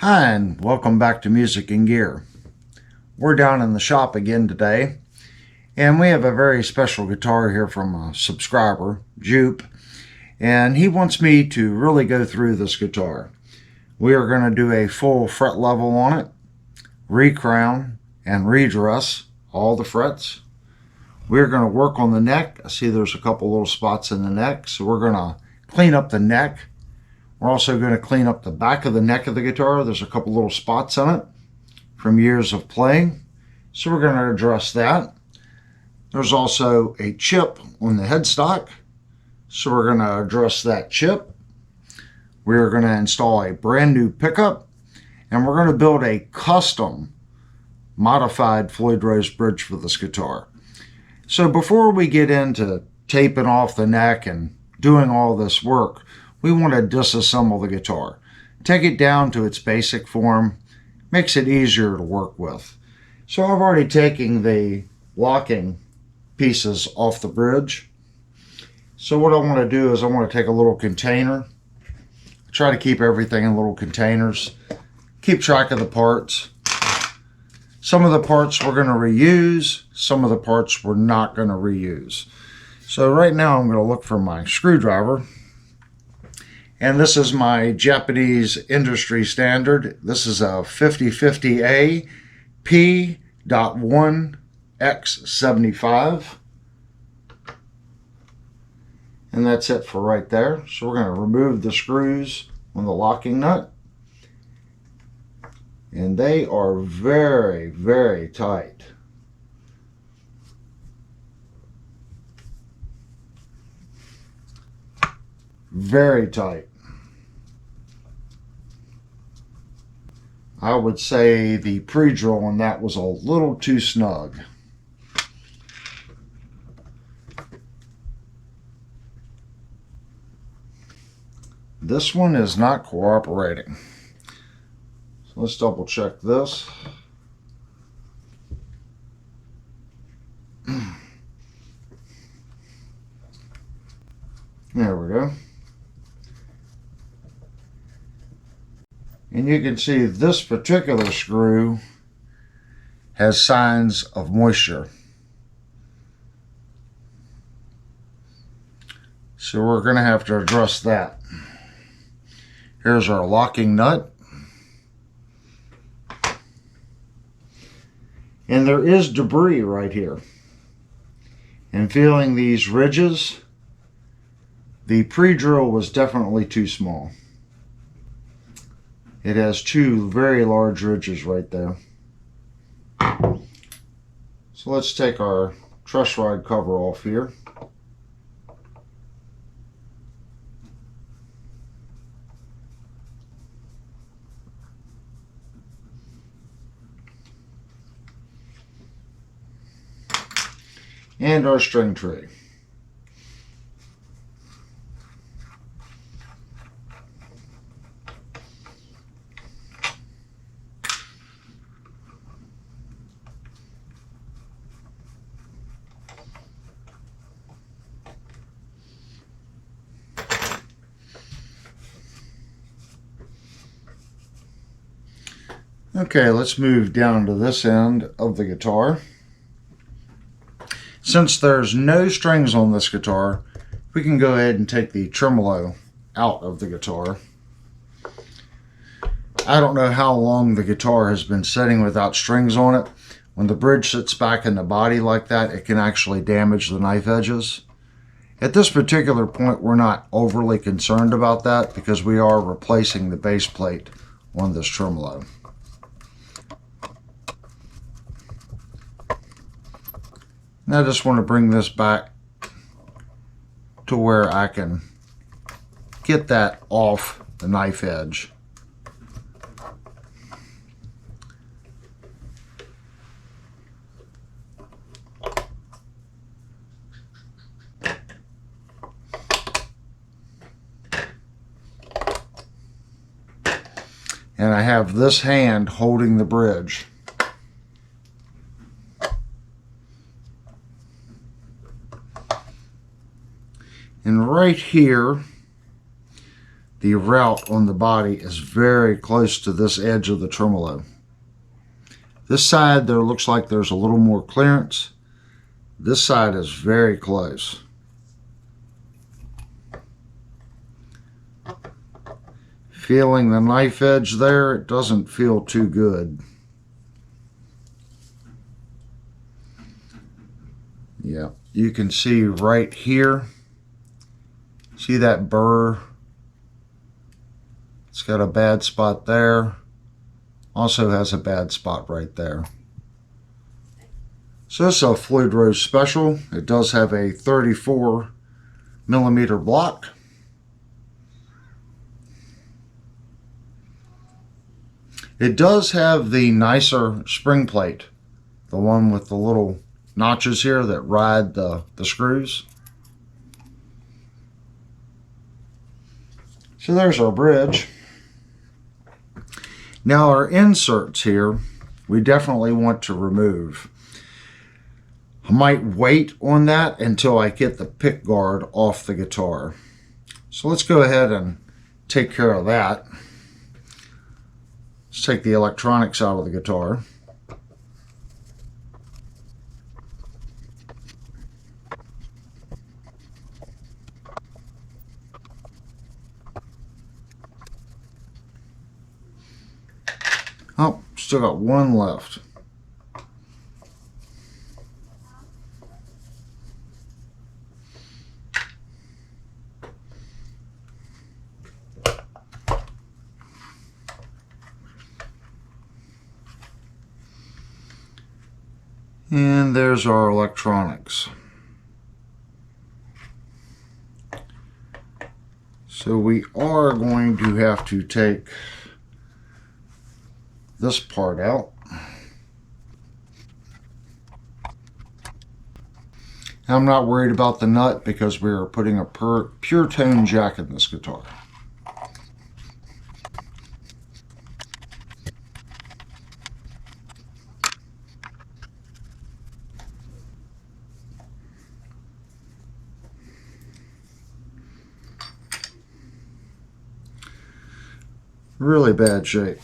Hi, and welcome back to Music and Gear. We're down in the shop again today, and we have a very special guitar here from a subscriber, Joop, and he wants me to really go through this guitar. We are going to do a full fret level on it, recrown, and redress all the frets. We're going to work on the neck. I see there's a couple little spots in the neck, so we're going to clean up the neck. We're also going to clean up the back of the neck of the guitar. There's a couple little spots on it from years of playing, so we're going to address that. There's also a chip on the headstock, so we're going to address that chip. We're going to install a brand new pickup, and we're going to build a custom modified Floyd Rose bridge for this guitar. So before we get into taping off the neck and doing all this work, we want to disassemble the guitar. Take it down to its basic form, makes it easier to work with. So I've already taken the locking pieces off the bridge. So what I want to do is I want to take a little container, try to keep everything in little containers, keep track of the parts. Some of the parts we're going to reuse, some of the parts we're not going to reuse. So right now I'm going to look for my screwdriver. And this is my Japanese industry standard. This is a 5050A P.1X75. And that's it for right there. So we're going to remove the screws on the locking nut. And they are very, very tight. Very tight. I would say the pre-drill on that was a little too snug. This one is not cooperating. So let's double check this. There we go. And you can see this particular screw has signs of moisture. So we're going to have to address that. Here's our locking nut. And there is debris right here. And feeling these ridges, the pre-drill was definitely too small. It has two very large ridges right there. So let's take our truss rod cover off here. And our string tray. Okay, let's move down to this end of the guitar. Since there's no strings on this guitar, we can go ahead and take the tremolo out of the guitar. I don't know how long the guitar has been sitting without strings on it. When the bridge sits back in the body like that, it can actually damage the knife edges. At this particular point, we're not overly concerned about that because we are replacing the base plate on this tremolo. Now I just want to bring this back to where I can get that off the knife edge. And I have this hand holding the bridge. And right here, the route on the body is very close to this edge of the tremolo. This side there looks like there's a little more clearance. This side is very close. Feeling the knife edge there, it doesn't feel too good. Yeah, you can see right here. See that burr? It's got a bad spot there. Also has a bad spot right there. So this is a Floyd Rose Special. It does have a 34 millimeter block. It does have the nicer spring plate, the one with the little notches here that ride the screws. So there's our bridge. Now our inserts here, we definitely want to remove. I might wait on that until I get the pick guard off the guitar. So let's go ahead and take care of that. Let's take the electronics out of the guitar. Oh, still got one left. And there's our electronics. So we are going to have to take this part out. I'm not worried about the nut because we are putting a pure tone jack in this guitar. Really bad shape.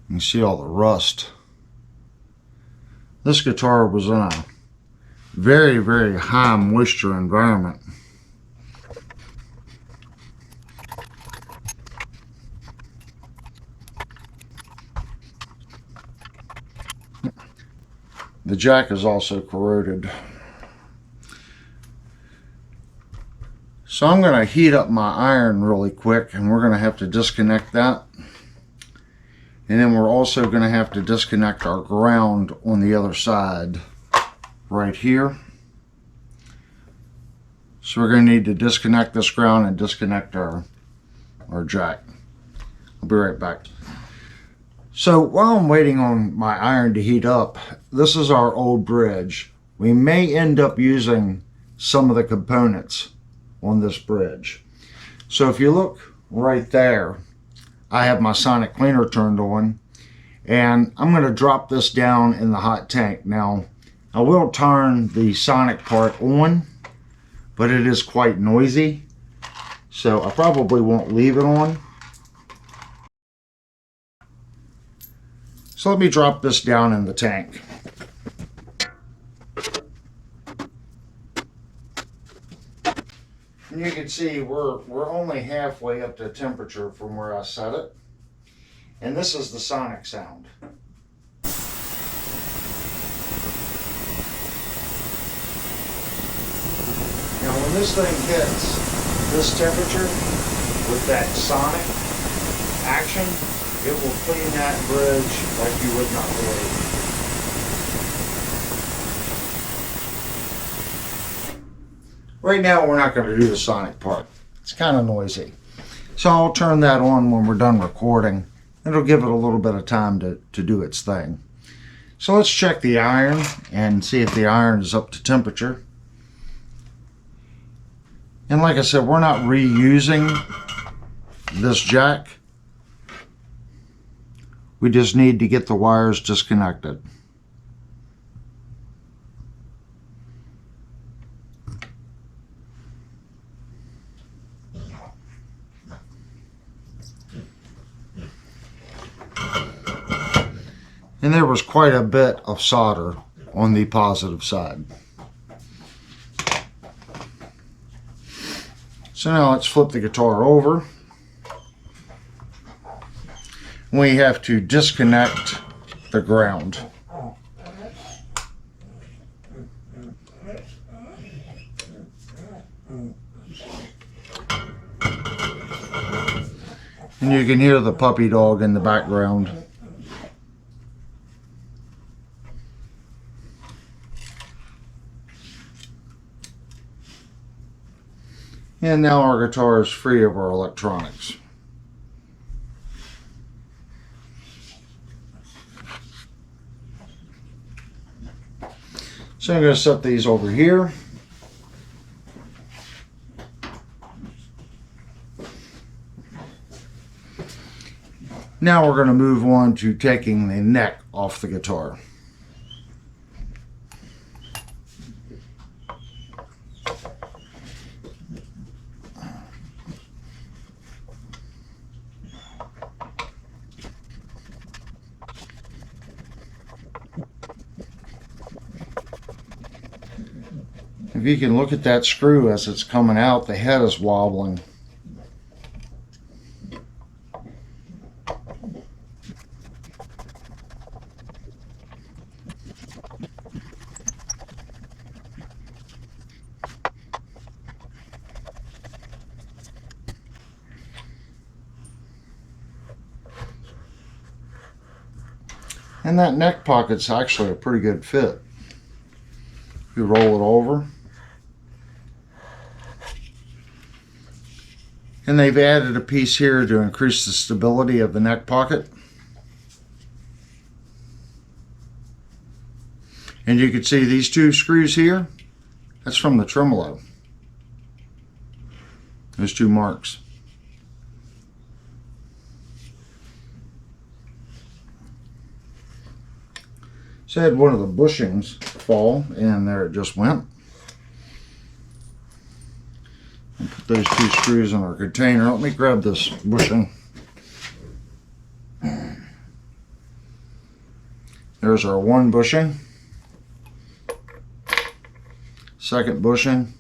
You can see all the rust. This guitar was in a very, very high moisture environment. The jack is also corroded. So I'm going to heat up my iron really quick, and we're going to have to disconnect that. And then we're also going to have to disconnect our ground on the other side right here. So we're going to need to disconnect this ground and disconnect our jack. I'll be right back. So while I'm waiting on my iron to heat up, this is our old bridge. We may end up using some of the components on this bridge. So if you look right there, I have my sonic cleaner turned on, and I'm going to drop this down in the hot tank. Now, I will turn the sonic part on, but it is quite noisy, so I probably won't leave it on. So let me drop this down in the tank. And you can see we're only halfway up to temperature from where I set it. And this is the sonic sound. Now when this thing hits this temperature with that sonic action, it will clean that bridge like you would not believe. Right now we're not going to do the sonic part. It's kind of noisy. So I'll turn that on when we're done recording. It'll give it a little bit of time to do its thing. So let's check the iron and see if the iron is up to temperature. And like I said, we're not reusing this jack. We just need to get the wires disconnected. and there was quite a bit of solder on the positive side. So now let's flip the guitar over. We have to disconnect the ground. And you can hear the puppy dog in the background. And now our guitar is free of our electronics. So I'm going to set these over here. Now we're going to move on to taking the neck off the guitar. If you can look at that screw as it's coming out, the head is wobbling. And that neck pocket's actually a pretty good fit. You roll it over. And they've added a piece here to increase the stability of the neck pocket. And you can see these two screws here. That's from the tremolo. Those two marks. So I had one of the bushings fall, and there it just went. And put those two screws in our container. Let me grab this bushing. There's our one bushing. Second bushing.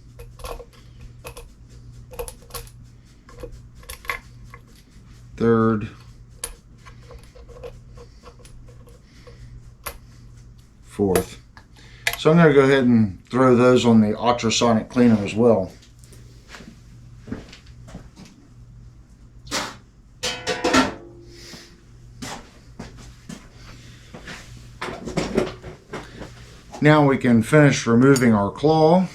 Third. Fourth. So I'm going to go ahead and throw those on the ultrasonic cleaner as well. Now we can finish removing our claw.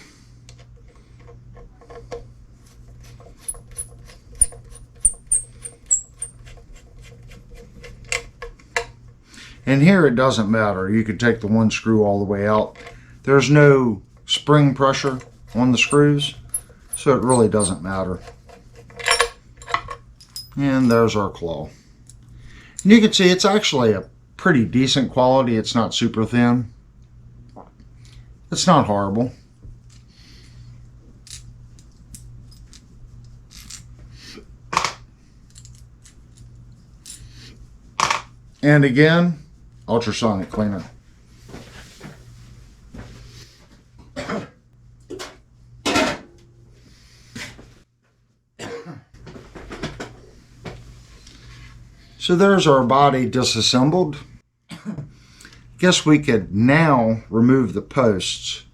And here it doesn't matter. You can take the one screw all the way out. There's no spring pressure on the screws, so it really doesn't matter. And there's our claw. And you can see it's actually a pretty decent quality. It's not super thin. It's not horrible. And again, ultrasonic cleaner. So there's our body disassembled. Guess we could now remove the posts.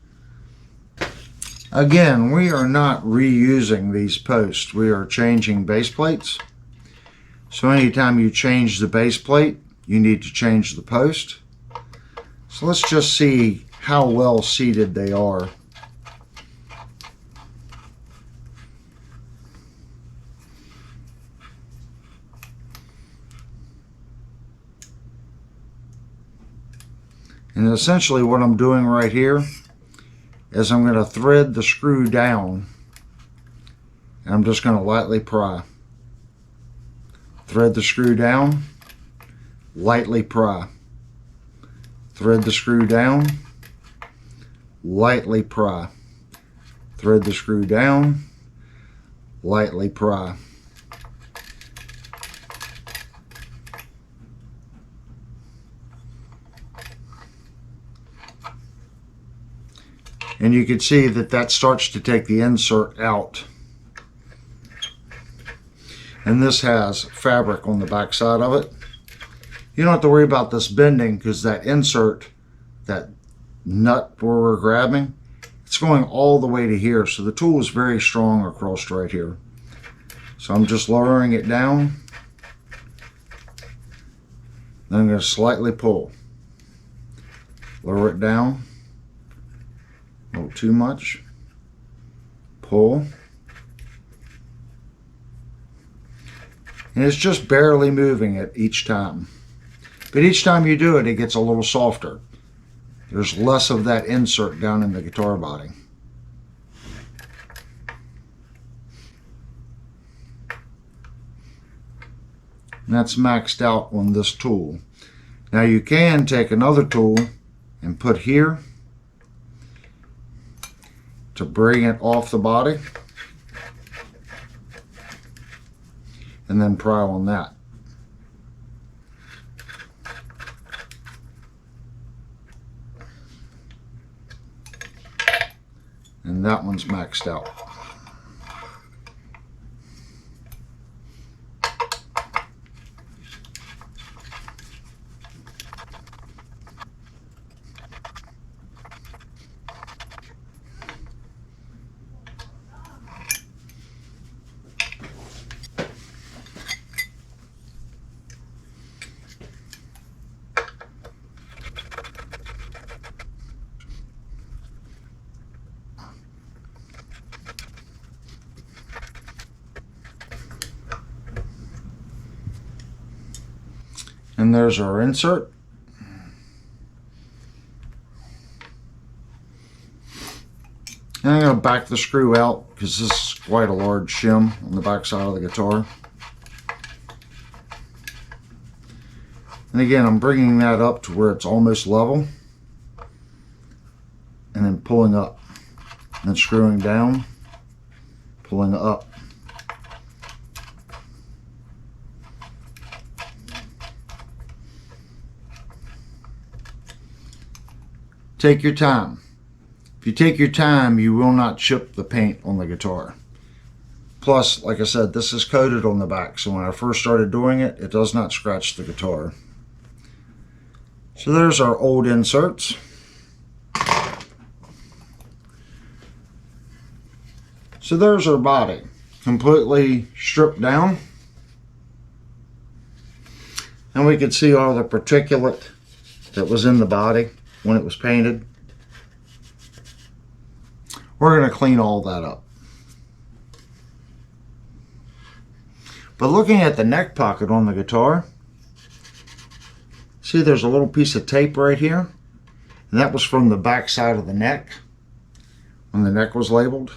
Again, we are not reusing these posts. We are changing base plates. So anytime you change the base plate, you need to change the post. So let's just see how well seated they are. And essentially what I'm doing right here is I'm going to thread the screw down, and I'm just going to lightly pry. Thread the screw down, lightly pry. Thread the screw down, lightly pry. Thread the screw down, lightly pry. And you can see that that starts to take the insert out. And this has fabric on the back side of it. You don't have to worry about this bending because that insert, that nut where we're grabbing, it's going all the way to here. So the tool is very strong across right here. So I'm just lowering it down. Then I'm going to slightly pull. Lower it down. A little too much. Pull. And it's just barely moving it each time. But each time you do it, it gets a little softer. There's less of that insert down in the guitar body. And that's maxed out on this tool. Now you can take another tool and put here to bring it off the body, and then pry on that. And that one's maxed out. And there's our insert. And I'm going to back the screw out because this is quite a large shim on the back side of the guitar. And again, I'm bringing that up to where it's almost level. And then pulling up. And then screwing down. Pulling up. Take your time. If you take your time, you will not chip the paint on the guitar. Plus, like I said, this is coated on the back, so when I first started doing it, it does not scratch the guitar. So there's our old inserts. So there's our body, completely stripped down. And we can see all the particulate that was in the body when it was painted. We're going to clean all that up. But looking at the neck pocket on the guitar, see there's a little piece of tape right here, and that was from the back side of the neck when the neck was labeled.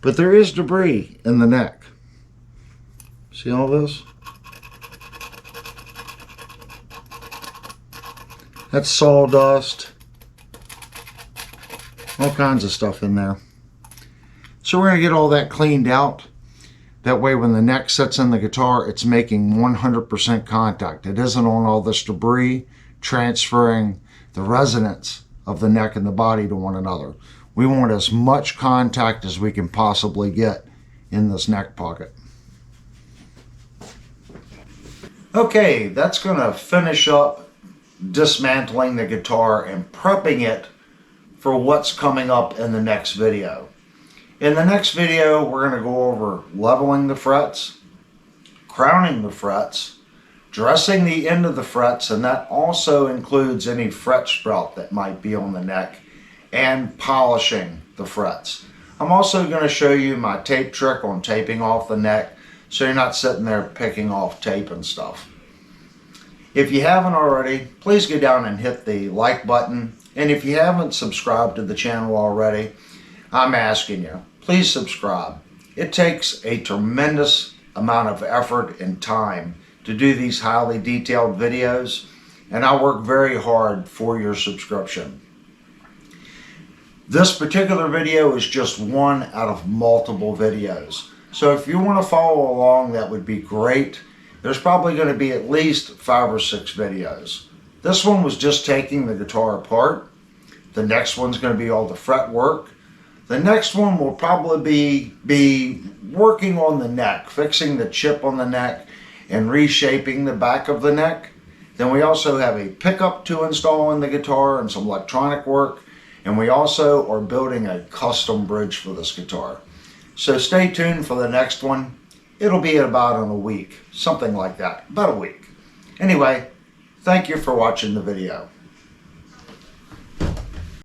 But there is debris in the neck. See all this? That's sawdust, all kinds of stuff in there. So we're going to get all that cleaned out. That way when the neck sits in the guitar, it's making 100% contact. It isn't on all this debris transferring the resonance of the neck and the body to one another. We want as much contact as we can possibly get in this neck pocket. Okay, that's going to finish up dismantling the guitar and prepping it for what's coming up in the next video. In the next video, we're going to go over leveling the frets, crowning the frets, dressing the end of the frets, and that also includes any fret sprout that might be on the neck, and polishing the frets. I'm also going to show you my tape trick on taping off the neck so you're not sitting there picking off tape and stuff. If you haven't already, please go down and hit the like button. And if you haven't subscribed to the channel already, I'm asking you, please subscribe. It takes a tremendous amount of effort and time to do these highly detailed videos, and I work very hard for your subscription. This particular video is just one out of multiple videos. So if you want to follow along, that would be great. There's probably going to be at least 5 or 6 videos. This one was just taking the guitar apart. The next one's going to be all the fret work. The next one will probably be working on the neck, fixing the chip on the neck and reshaping the back of the neck. Then we also have a pickup to install in the guitar and some electronic work. And we also are building a custom bridge for this guitar. So stay tuned for the next one. It'll be about in a week, something like that, about a week. Anyway, thank you for watching the video.